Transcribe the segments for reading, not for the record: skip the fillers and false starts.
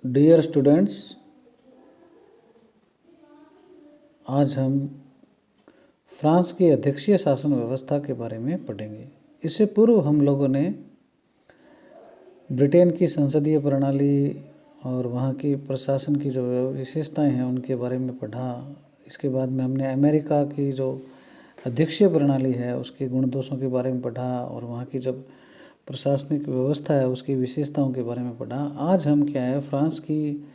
Dear students, आज हम France की अध्यक्षीय शासन व्यवस्था के बारे में पढ़ेंगे। इससे पूर्व हम लोगों ने ब्रिटेन की संसदीय प्रणाली और वहाँ की प्रशासन की जो विशेषताएं हैं उनके बारे में पढ़ा। इसके बाद में हमने अमेरिका की जो अध्यक्षीय प्रणाली है उसके गुण दोषों के बारे में पढ़ा और वहाँ की जब प्रशासनिक व्यवस्था है उसकी विशेषताओं के बारे में पढ़ा। आज हम क्या है, फ्रांस की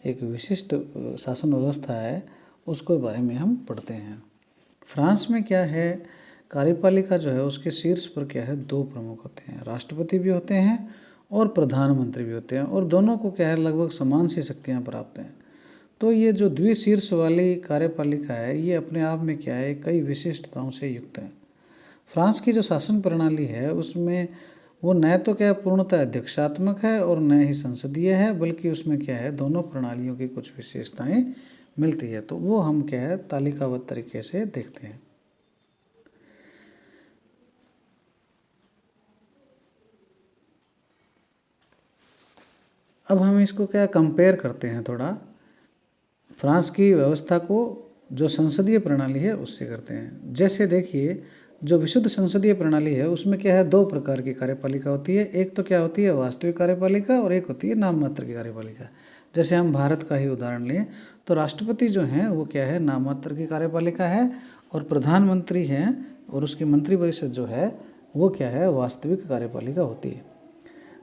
एक विशिष्ट शासन व्यवस्था है उसके बारे में हम पढ़ते हैं। फ्रांस में क्या है, कार्यपालिका जो है उसके शीर्ष पर क्या है, दो प्रमुख होते हैं, राष्ट्रपति भी होते हैं और प्रधानमंत्री भी होते हैं, और दोनों को क्या है लगभग समान सी शक्तियाँ प्राप्त हैं। तो ये जो द्विशीर्ष वाली कार्यपालिका है ये अपने आप में क्या है, कई विशिष्टताओं से युक्त है। फ्रांस की जो शासन प्रणाली है उसमें वो न तो क्या पूर्णतः अध्यक्षात्मक है और न ही संसदीय है, बल्कि उसमें क्या है दोनों प्रणालियों की कुछ विशेषताएं मिलती है। तो वो हम क्या है तालिकाबद्ध तरीके से देखते हैं। अब हम इसको क्या कंपेयर करते हैं थोड़ा, फ्रांस की व्यवस्था को जो संसदीय प्रणाली है उससे करते हैं। जैसे देखिए, जो विशुद्ध संसदीय प्रणाली है उसमें क्या है, दो प्रकार की कार्यपालिका होती है। एक तो क्या होती है वास्तविक कार्यपालिका और एक होती है नाम मात्र की कार्यपालिका। जैसे हम भारत का ही उदाहरण लें तो राष्ट्रपति जो हैं वो क्या है नाम मात्र की कार्यपालिका है, और प्रधानमंत्री हैं और उसकी मंत्रिपरिषद जो है वो क्या है वास्तविक कार्यपालिका होती है।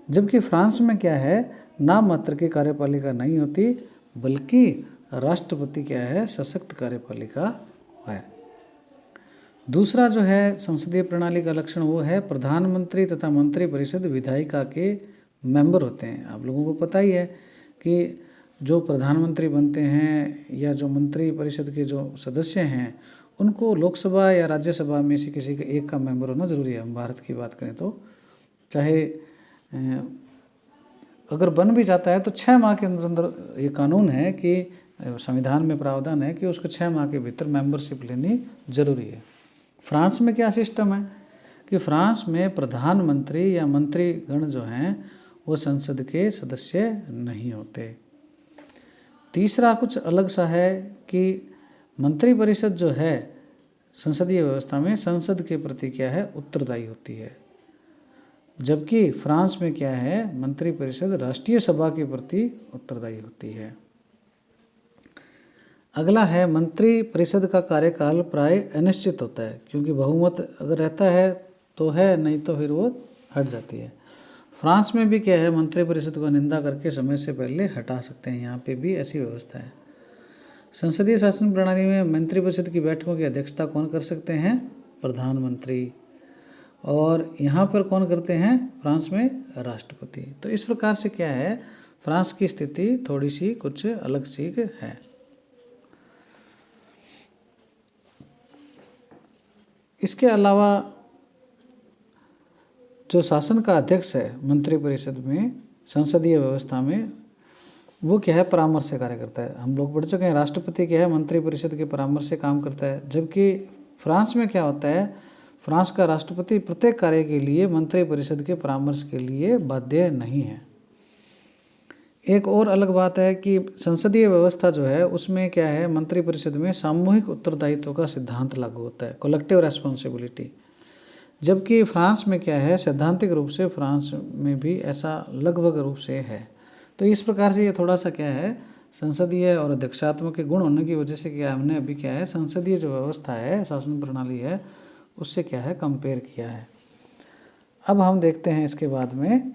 जबकि फ्रांस में क्या है नाम मात्र की कार्यपालिका नहीं होती, बल्कि राष्ट्रपति क्या है सशक्त कार्यपालिका है। दूसरा जो है संसदीय प्रणाली का लक्षण वो है प्रधानमंत्री तथा मंत्रिपरिषद विधायिका के मेंबर होते हैं। आप लोगों को पता ही है कि जो प्रधानमंत्री बनते हैं या जो मंत्रिपरिषद के जो सदस्य हैं उनको लोकसभा या राज्यसभा में से किसी के एक का मेंबर होना ज़रूरी है। हम भारत की बात करें तो चाहे अगर बन भी जाता है तो 6 माह के अंदर अंदर ये कानून है कि संविधान में प्रावधान है कि उसको 6 माह के भीतर मेंबरशिप लेनी जरूरी है। फ्रांस में क्या सिस्टम है कि फ्रांस में प्रधानमंत्री या मंत्रीगण जो हैं वो संसद के सदस्य नहीं होते। तीसरा कुछ अलग सा है कि मंत्रिपरिषद जो है संसदीय व्यवस्था में संसद के प्रति क्या है उत्तरदायी होती है, जबकि फ्रांस में क्या है मंत्रिपरिषद राष्ट्रीय सभा के प्रति उत्तरदायी होती है। अगला है मंत्रिपरिषद का कार्यकाल प्राय अनिश्चित होता है, क्योंकि बहुमत अगर रहता है तो है, नहीं तो फिर वो हट जाती है। फ्रांस में भी क्या है मंत्रिपरिषद को निंदा करके समय से पहले हटा सकते हैं, यहाँ पे भी ऐसी व्यवस्था है। संसदीय शासन प्रणाली में मंत्रिपरिषद की बैठकों की अध्यक्षता कौन कर सकते हैं, प्रधानमंत्री, और यहाँ पर कौन करते हैं फ्रांस में, राष्ट्रपति। तो इस प्रकार से क्या है फ्रांस की स्थिति थोड़ी सी कुछ अलग सी है। इसके अलावा जो शासन का अध्यक्ष है मंत्रिपरिषद में संसदीय व्यवस्था में वो क्या है परामर्श से कार्य करता है। हम लोग पढ़ चुके हैं राष्ट्रपति क्या है मंत्रिपरिषद के परामर्श से काम करता है, जबकि फ्रांस में क्या होता है फ्रांस का राष्ट्रपति प्रत्येक कार्य के लिए मंत्रिपरिषद के परामर्श के लिए बाध्य नहीं है। एक और अलग बात है कि संसदीय व्यवस्था जो है उसमें क्या है मंत्रिपरिषद में सामूहिक उत्तरदायित्व का सिद्धांत लागू होता है, कलेक्टिव रेस्पॉन्सिबिलिटी, जबकि फ्रांस में क्या है सैद्धांतिक रूप से फ्रांस में भी ऐसा लगभग रूप से है। तो इस प्रकार से ये थोड़ा सा क्या है संसदीय और अध्यक्षात्मक के गुण होने की वजह से क्या हमने अभी क्या है संसदीय जो व्यवस्था है शासन प्रणाली है उससे क्या है कंपेयर किया है। अब हम देखते हैं इसके बाद में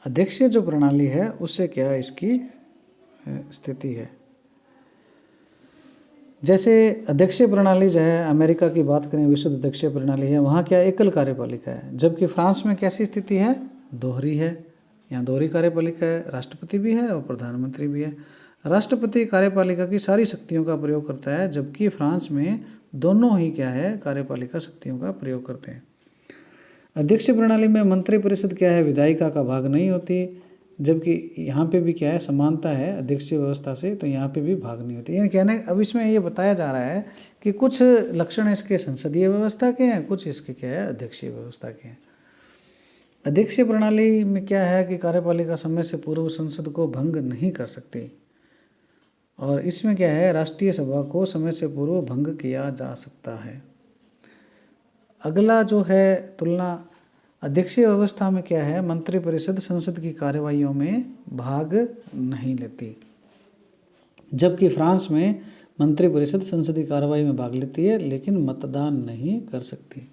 अध्यक्षीय जो प्रणाली है उससे क्या इसकी स्थिति है। जैसे अध्यक्षीय प्रणाली जो है अमेरिका की बात करें विशुद्ध अध्यक्षीय प्रणाली है, वहाँ क्या एकल कार्यपालिका है, जबकि फ्रांस में कैसी स्थिति है दोहरी है। यहाँ दोहरी कार्यपालिका है, राष्ट्रपति भी है और प्रधानमंत्री भी है। राष्ट्रपति कार्यपालिका की सारी शक्तियों का प्रयोग करता है, जबकि फ्रांस में दोनों ही क्या है कार्यपालिका शक्तियों का प्रयोग करते हैं। अध्यक्षीय प्रणाली में मंत्रिपरिषद क्या है विधायिका का भाग नहीं होती, जबकि यहाँ पे भी क्या है समानता है अध्यक्षीय व्यवस्था से, तो यहाँ पे भी भाग नहीं होती। यानी कहने अब इसमें ये बताया जा रहा है कि कुछ लक्षण इसके संसदीय व्यवस्था के हैं, कुछ इसके क्या है अध्यक्षीय व्यवस्था के हैं। अध्यक्षीय प्रणाली में क्या है कि कार्यपालिका समय से पूर्व संसद को भंग नहीं कर सकती, और इसमें क्या है, राष्ट्रीय सभा को समय से पूर्व भंग किया जा सकता है। अगला जो है तुलना, अध्यक्षीय व्यवस्था में क्या है, मंत्रिपरिषद संसद की कार्यवाहियों में भाग नहीं लेती, जबकि फ्रांस में मंत्रिपरिषद संसदीय कार्यवाही में भाग लेती है लेकिन मतदान नहीं कर सकती।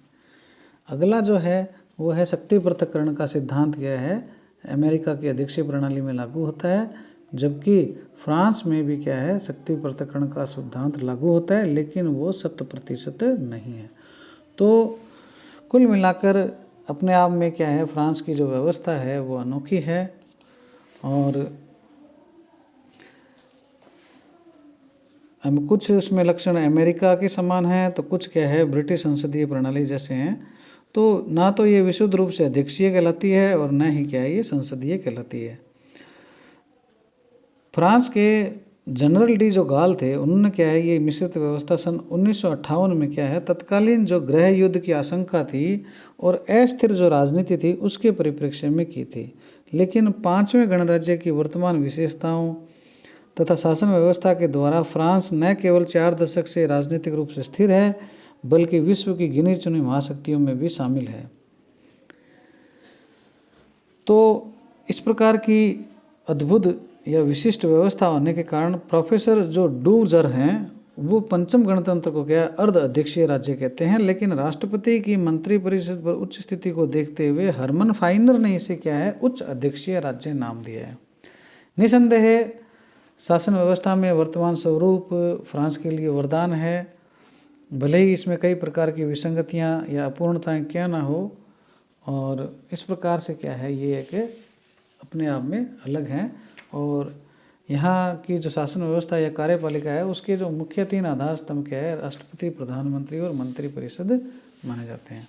अगला जो है वो है शक्ति पृथक्करण का सिद्धांत क्या है, अमेरिका की अध्यक्षीय प्रणाली में लागू होता है, जबकि फ्रांस में भी क्या है, शक्ति पृथक्करण का सिद्धांत लागू होता है लेकिन वो 100% नहीं है। तो कुल मिलाकर अपने आप में क्या है, फ्रांस की जो व्यवस्था है वो अनोखी है, और कुछ उसमें लक्षण अमेरिका के समान हैं तो कुछ क्या है ब्रिटिश संसदीय प्रणाली जैसे हैं। तो ना तो ये विशुद्ध रूप से अध्यक्षीय कहलाती है और न ही क्या है ये संसदीय कहलाती है। फ्रांस के जनरल डी जो गाल थे उन्होंने क्या है ये मिश्रित व्यवस्था सन 1958 में क्या है तत्कालीन जो गृह युद्ध की आशंका थी और अस्थिर जो राजनीति थी उसके परिप्रेक्ष्य में की थी, लेकिन पांचवें गणराज्य की वर्तमान विशेषताओं तथा शासन व्यवस्था के द्वारा फ्रांस न केवल 4 दशक से राजनीतिक रूप से स्थिर है बल्कि विश्व की गिनी चुनी महाशक्तियों में भी शामिल है। तो इस प्रकार की अद्भुत या विशिष्ट व्यवस्था होने के कारण प्रोफेसर जो डूजर हैं वो पंचम गणतंत्र को क्या अर्ध अध्यक्षीय राज्य कहते हैं, लेकिन राष्ट्रपति की मंत्रिपरिषद पर उच्च स्थिति को देखते हुए हरमन फाइनर ने इसे क्या है उच्च अध्यक्षीय राज्य नाम दिया है। निसंदेह शासन व्यवस्था में वर्तमान स्वरूप फ्रांस के लिए वरदान है, भले ही इसमें कई प्रकार की विसंगतियां या अपूर्णताएं क्या ना हो, और इस प्रकार से क्या है ये एक अपने आप में अलग हैं। और यहाँ की जो शासन व्यवस्था या कार्यपालिका है उसके जो मुख्य 3 आधार स्तंभ क्या है, राष्ट्रपति, प्रधानमंत्री और मंत्रिपरिषद माने जाते हैं।